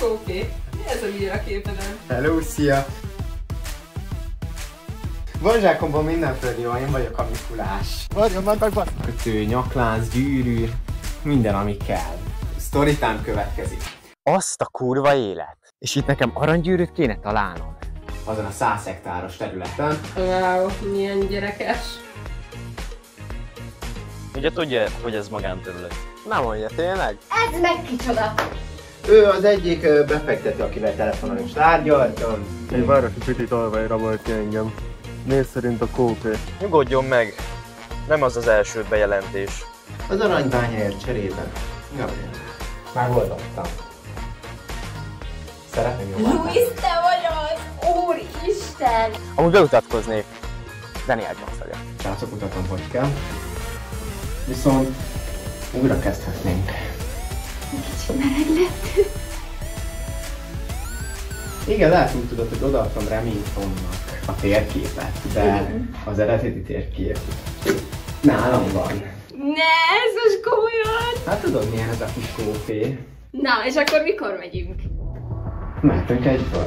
Kóké. Mi ez a vír a képeden? Hello, szia! Van zsákomban mindenféle jó, én vagyok a Mikulás. Várjon már meg, Kötő, nyaklánc, gyűrű, minden ami kell. Storytime következik. Azt a kurva élet. És itt nekem aranygyűrűt kéne találnom. Azon a 100 hektáros területen. Wow, milyen gyerekes. Ugye tudja, hogy ez magánterület? Nem mondja, tényleg? Ez meg kicsoda? Ő az egyik befektető, akivel telefonon is tárgyaltam. Egy városi pitit alvályra volt ki engem. Név szerint a kópé. Nyugodjon meg! Nem az az első bejelentés. Az aranybányáért cserében. Gabriel. Megoldottam. Szeretném jobban. Luis, te vagy az! Úristen! Amúgy bemutatkoznék. Daniel Jones vagyok. Srácok, mutatom, hogy kell. Viszont újra kezdhetnénk. Kicsit meleg lett. Igen, lehet úgy tudod, hogy odaadtam Remingtonnak a térképet, de az eredeti térkép nálam van. Ne, ez most komolyan! Hát tudod, milyen ez a kis kópé? Na, és akkor mikor megyünk? Mehetünk egy bal.